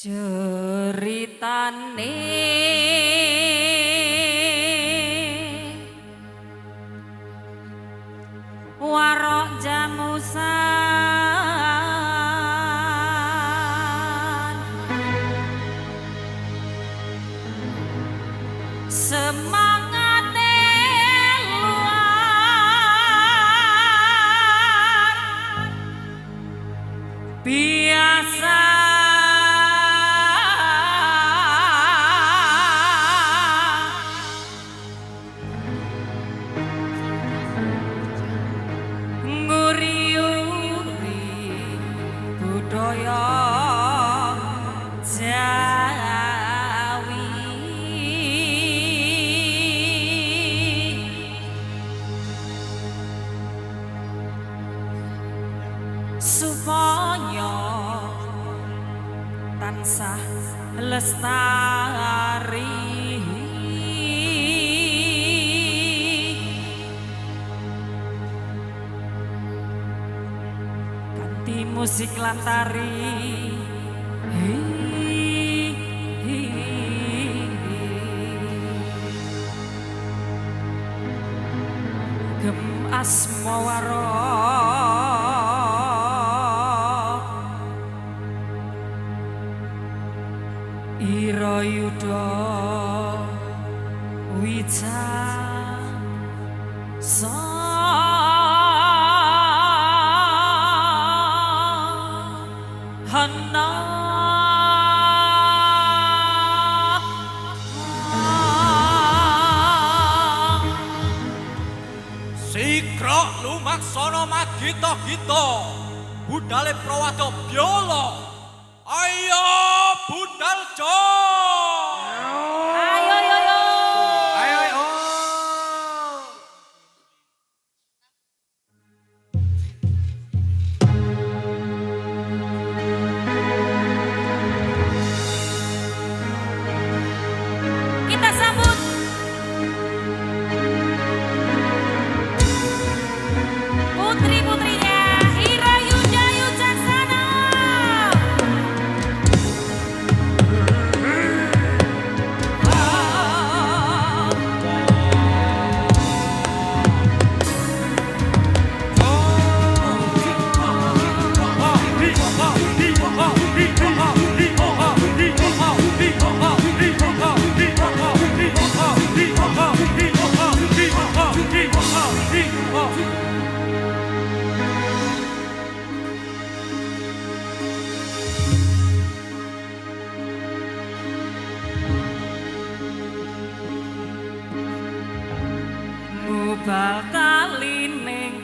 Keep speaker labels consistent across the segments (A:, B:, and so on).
A: Ceritane warok jamusan semangate luar biasa budaya Jawi supaya tansah lestari kanthi musik lan tari gem asmawara ira yuda wicasana
B: Sikra lumaksana magita-gita budale prawada byala ayo budal jo
A: ayo yo yo
B: ayo ayo
A: kita sambut putri-putrinya Hirayuda Yucasana. Mubal tali ning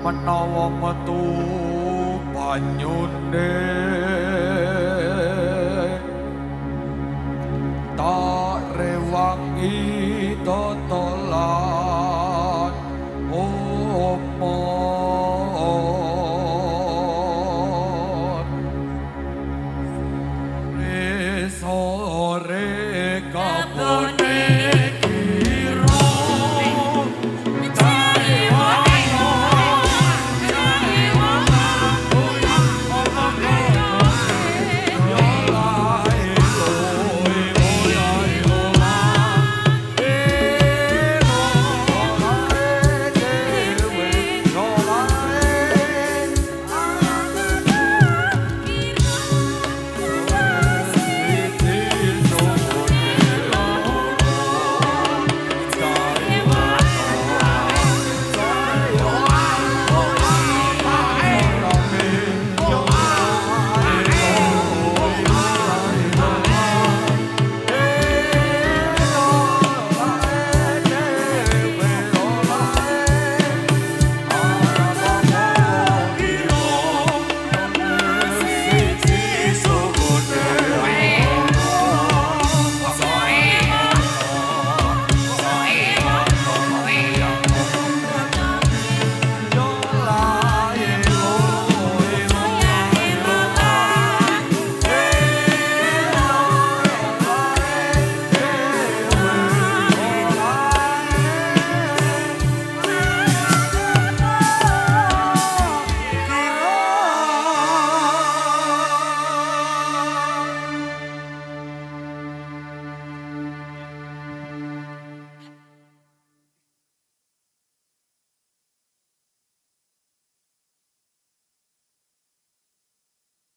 C: menawa metu banyune tak rewangi totolan omon sore kabone kiro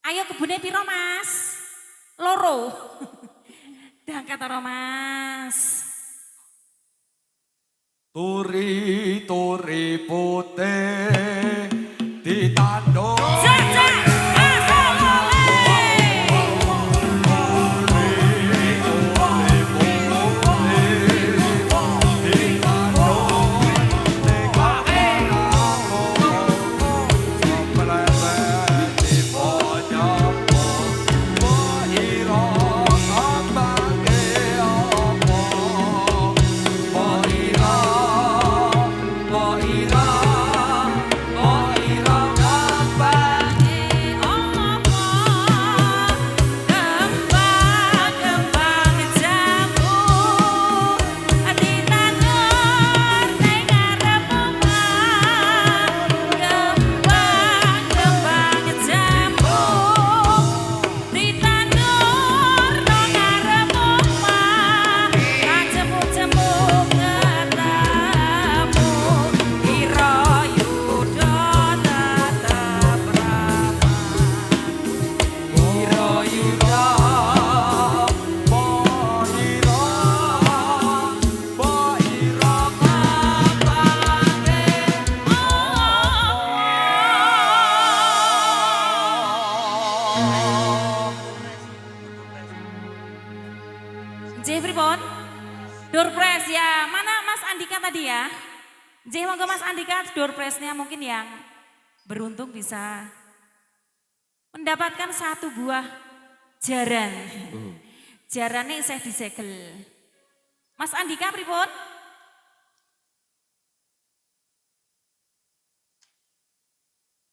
A: Ayo kebune piro Mas? Loro. Dangkat ora Mas.
C: turi putih ditandung
A: Jeffrey Bon, doorpress ya. Mana Mas Andika tadi ya? Monggo Mas Andika doorpressnya mungkin yang beruntung bisa mendapatkan satu buah jaran. Jarannya isih disegel. Mas Andika pripun?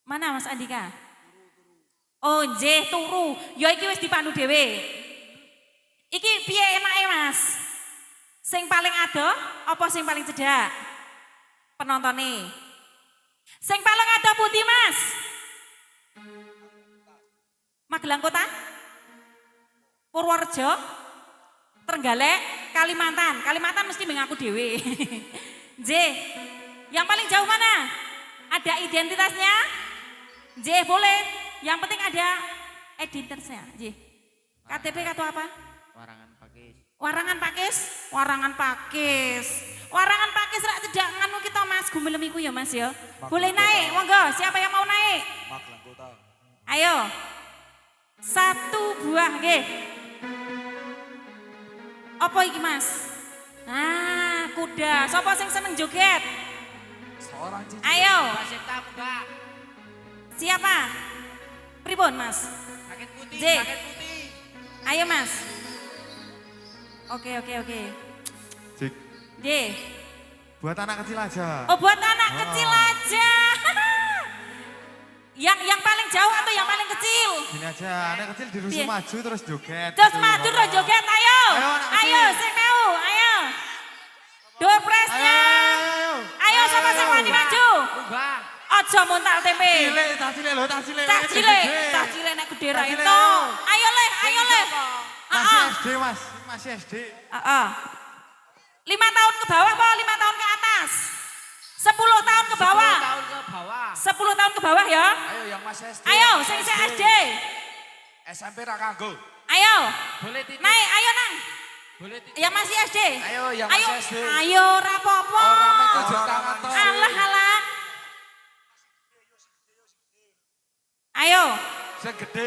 A: Mana Mas Andika? Oh, nggih turu. Ya iki wis dipandu dhewe. Iki piye enake Mas? Sing paling adoh apa sing paling cedhak? Penontone. Sing paling adoh pundi Mas? Magelang Kota? Purworejo? Trenggalek? Kalimantan? Kalimantan mesti mengaku dhewe. Nggih. Yang paling jauh mana? Ada identitasnya? Nggih, boleh. Yang penting ada identitasnya. Nggih. KTP kartu apa? Warangan Pakis. Warangan Pakis. Warangan Pakis rak cedak nganu kita Mas gumelem iku ya Mas ya. Boleh naik, monggo. Siapa yang mau naik?
C: Magelang Kota.
A: Ayo. Satu buah nggih. Apa iki Mas? Nah, kuda. Sapa sing seneng joget?
C: Orang cici.
A: Ayo.
B: Wasipta Mbak.
A: Siapa? Pripun, Mas?
B: Sakit putih,
A: J.
B: sakit putih.
A: Ayo, Mas. Oke.
C: Cik,
A: D.
C: buat anak kecil aja.
A: Oh, buat anak kecil aja. Yang paling jauh atau yang paling kecil?
C: Gini aja, anak kecil di
A: Piye?
C: rusuh maju terus joget.
A: Terus
C: gitu.
A: maju terus joget, ayo.
C: Ayo, anak kecil.
A: Ayo, sing mau, ayo. Door prize-nya. Ayo, sama
C: ayo.
A: wani maju.
B: Mbak.
A: Ojo muntal tempe.
C: Tak cilik lho, tak cilik.
A: Tak cilik nek gede ra
C: Tak cilik,
A: itu.
C: ayo.
A: Ayo le.
C: Masih SD mas, masih SD.
A: Heeh. 5 tahun ke bawah apa 5 tahun ke atas? 10 tahun ke bawah.
B: 10 tahun ke bawah.
A: 10 tahun ke bawah ya.
C: Ayo yang masih SD.
A: Ayo, sing SD.
C: SMP ra kanggo.
A: Ayo.
B: Boleh titik.
A: Naik, ayo nang.
B: Boleh titik.
A: Yang masih SD.
C: Ayo, yang masih SD.
A: Ayo rapopo.
C: Orang itu tangan toh.
A: Alah. Ayo,
C: Sing gede.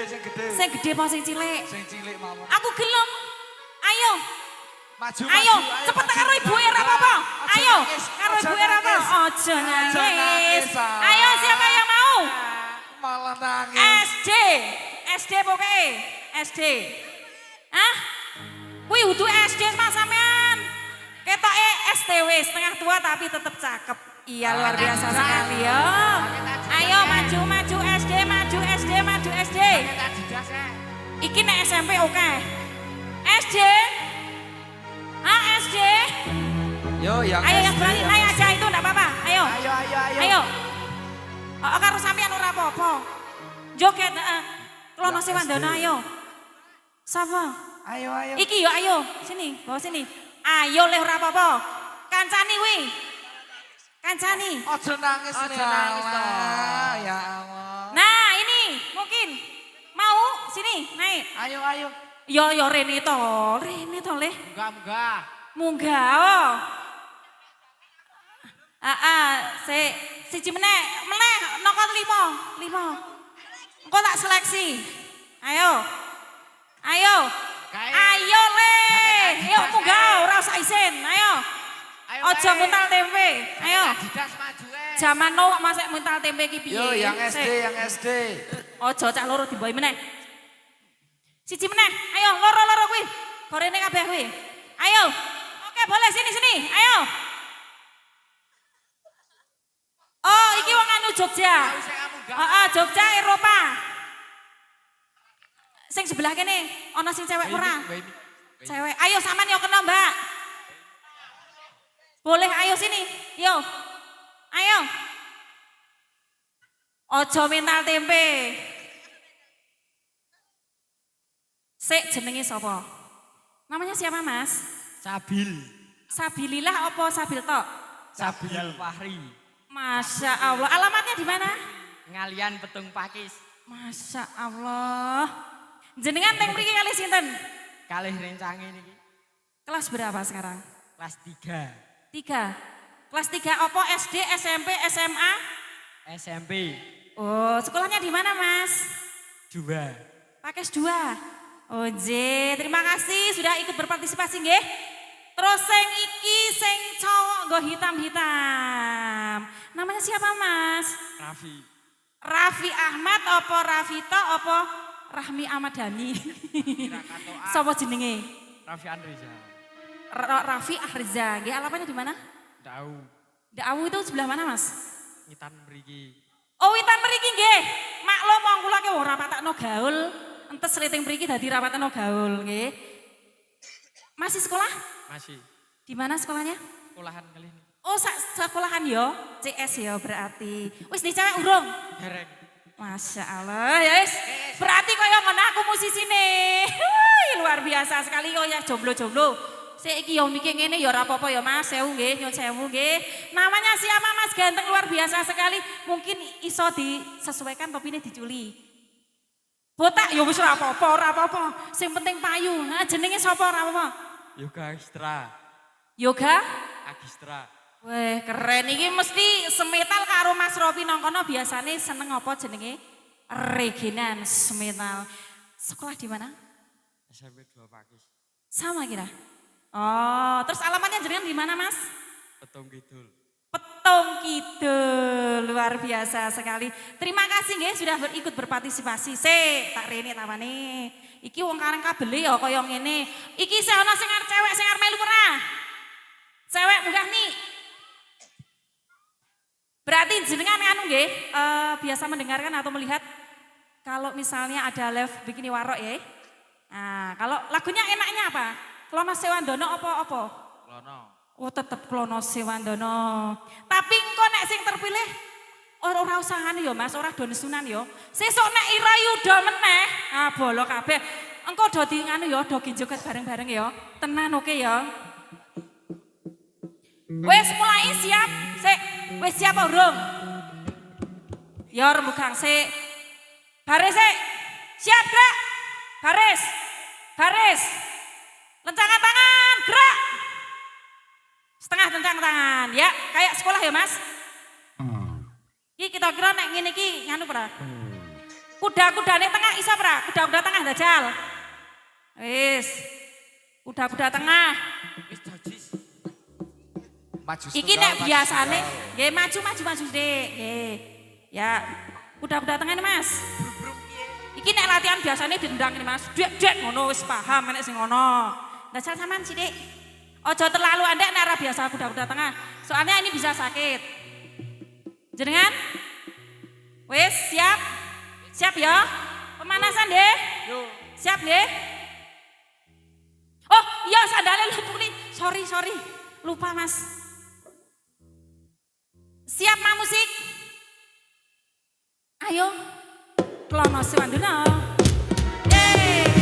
A: sing gede apa sing cilik?
C: Sing cilik mawon.
A: Aku gelem. Ayo,
C: Maju,
A: ayo,
C: maju,
A: cepet
C: maju.
A: karo ibu era apa?
C: Ojo
A: Ayo,
C: nangis,
A: karo
C: ojo
A: ibu era apa?
C: nangis.
A: Ojo
C: Ojo
A: nangis.
C: nangis, ah.
A: Ayo, siapa yang mau?
C: Malah nangis.
A: SD pokoknya, SD. Hah? Kuwi udu SD mas sampean. Ketoke STW setengah tua tapi tetap cakep. Iya luar biasa sekali ya. Ayo maju SD.
B: Tak jidas ya.
A: Iki nek SMP oke. SD. Ah SD.
C: Yo yang
A: Ayo yang
C: SD,
A: berani naik aja itu enggak apa-apa. Ayo. Ayo. Oh, karo sampean ora apa-apa. Joget heeh. Klono Sewandana ayo. Sapa?
C: Ayo.
A: Iki yo ayo. Sini, bawa sini. Ayo leh ora apa-apa. Kancani wi. Kancani.
C: Ojo nangis
B: Ojo
C: nih.
B: nangis,
C: Allah.
B: toh.
C: Ya Allah.
A: Nah, ini mungkin mau sini naik.
B: Ayo.
A: Yo Rene to leh.
B: Enggak.
A: Munggah. Oh. Siji meneh nokot 5. Engko tak seleksi. Ayo.
B: Kae.
A: Ayo le.
B: Sakit
A: Yuk
B: aja,
A: munggah
B: kae.
A: ora usah isin. Ayo. Ojo
B: kae.
A: muntal tempe. Ayo.
B: Tak jidas maju eh.
A: Zaman now kok masak muntal tempe ki piye?
C: Yo yang
A: Sik.
C: SD.
A: Ojo cak loro diboy meneh. Siji meneh. Ayo loro kuwi. Gorene kabeh kuwi. Ayo. Oke, boleh sini. Ayo. Oh, iki wong anu Jogja.
B: Tahu saya kamu enggak.
A: Heeh, Jogja Eropa. Sing sebelah kene ana sing cewek ora? Cewek. Ayo sampean yo kena, Mbak. Boleh ayo sini. Yo. Ayo. Ojo mental tempe. Sik jenenge sapa? Namanya siapa, Mas?
B: Sabil.
A: Sabilillah apa Sabil tok?
B: Sabil Fahri.
A: Masya Allah. Alamatnya di mana?
B: Ngalian Petung Pakis.
A: Masya Allah. Jenengan teng mriki kali sinten?
B: Kalih rencange niki.
A: Kelas berapa sekarang?
B: Kelas 3.
A: 3. Kelas 3 apa SD, SMP, SMA?
B: SMP.
A: Oh, sekolahnya di mana, Mas?
B: 2.
A: Pakes 2. Oh, terima kasih sudah ikut berpartisipasi nggih. Terus sing iki sing cowok nggo hitam-hitam. Namanya siapa, Mas?
B: Raffi.
A: Raffi Ahmad apa Rafito apa Rahmi Ahmad Dhani? Sapa jenenge?
B: Raffi Andriza.
A: Raffi Ahriza. Nggih, alamatnya di mana?
B: Tahu.
A: Dawu itu sebelah mana, Mas?
B: Ngitan mriki.
A: Oh, witan mriki nggih. Maklum wong kula ki ora patekno gaul. Entes rating mriki dadi ra patekno gaul nggih. Masih sekolah?
B: Masih.
A: Di mana sekolahnya?
B: Sekolahan kali ini.
A: Oh, sekolahan yo, CS yo berarti. Wis di cewek urung?
B: Dereng.
A: Masya Allah, ya wis. Berarti kaya ngono aku musisine. Luar biasa sekali kok ya jomblo-jomblo. Saiki yo mikir ngene ya ora apa-apa ya Mas, sewu nggih, nyun sewu nggih. Namanya siapa Mas? Ganteng luar biasa sekali. Mungkin iso disesuaikan topine diculi. Botak ya wis ora apa-apa. Sing penting payu. Nah, jenenge sapa ora apa-apa?
B: Yoga Agistra.
A: Yoga?
B: Agistra.
A: Weh, keren iki mesti semetal karo Mas Rofi nang kono biasane seneng apa jenenge? Reginan semetal. Sekolah di mana?
B: SMP 2 Pakis.
A: Sama kira. Oh, terus alamatnya jenengan di mana, Mas?
B: Petung Kidul.
A: Tung Kidul, luar biasa sekali. Terima kasih nggih sudah ikut berpartisipasi. Tak rene tawane. Iki wong kareng kabele ya kaya ngene. Iki sing ana sing arep cewek sing arep melu ora? Cewek munggah nih. Berarti jenengan anu nggih biasa mendengarkan atau melihat kalau misalnya ada live bikini warok ya. Nah, kalau lagunya enaknya apa? Klono Sewandono apa-apa?
B: Klono.
A: Oh tetep Klono Sewandono. Tapi engko nek sing terpilih ora usah anu ya Mas, ora do nesunan ya. Sesuk nek Irayu do meneh, ah bolo kabeh. Engko do di anu ya, do joget bareng-bareng ya. Tenan oke ya. Wes mulai siap, sik. Wes siap apa urung? Ya rembugang sik. Baris sik. Siap gerak. Baris. Baris. Lencangkan tangan, gerak. Setengah lencang tangan, ya. Kayak sekolah ya, Mas. Iki kita kira nek ngene iki nganu pra. Kuda-kudane tengah iso pra? Kuda-kuda tengah dajal. Wis. Kuda-kuda tengah.
B: Wis dajis.
C: Maju
A: Iki nek biasane nggih maju Dik. Nggih. Ya. Kuda-kuda tengah nih, Mas. Iki nek latihan biasanya dendang ini Mas. Dek ngono wis paham nek sing ngono. Dajal sampean Dik. Ojo terlalu andek nek ora biasa kuda-kuda tengah. Soalnya ini bisa sakit. Jenengan? Wis siap? Siap ya? Pemanasan deh. Siap nggih? Oh, iya sandalnya lupuk nih. Sorry. Lupa Mas. Siap Ma musik? Ayo. Klono Sewandono. Yeay.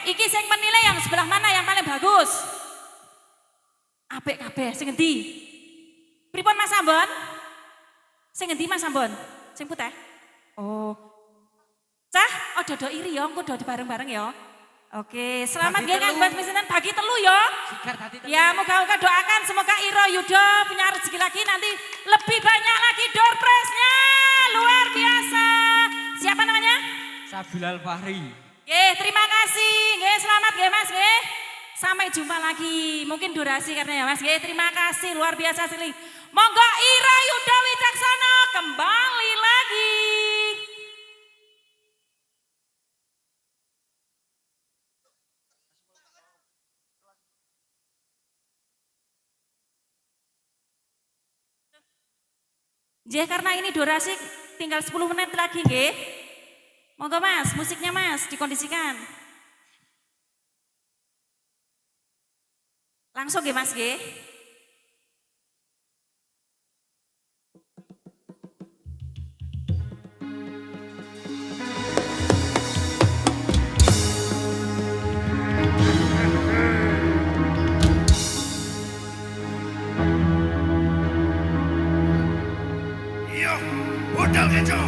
A: Iki sing menilai yang sebelah mana yang paling bagus? Apik kabeh, sing endi? Pripun Mas Ambon? Sing endi Mas Ambon? Sing putih? Oh. Cah, ojo do iri ya, engko do bareng-bareng ya. Oke, selamat
C: Bagi
A: nggih Kang
C: telu.
A: Bas Misinan bagi telu ya.
C: Sigar tadi telu.
A: Ya moga-moga doakan semoga Iro Yudo punya rezeki lagi nanti lebih banyak lagi door prize-nya. Luar biasa. Siapa namanya?
B: Sabilal Fahri.
A: Terima kasih. Selamat Mas Sampai jumpa lagi. Mungkin durasi karena ya Mas terima kasih luar biasa sekali. Monggo Iro Yudo Wicaksono kembali lagi. Karena ini durasi tinggal 10 menit lagi nggih. Monggo Mas, musiknya Mas dikondisikan. Langsung nggih Mas nggih.
D: Yo, budal kejo.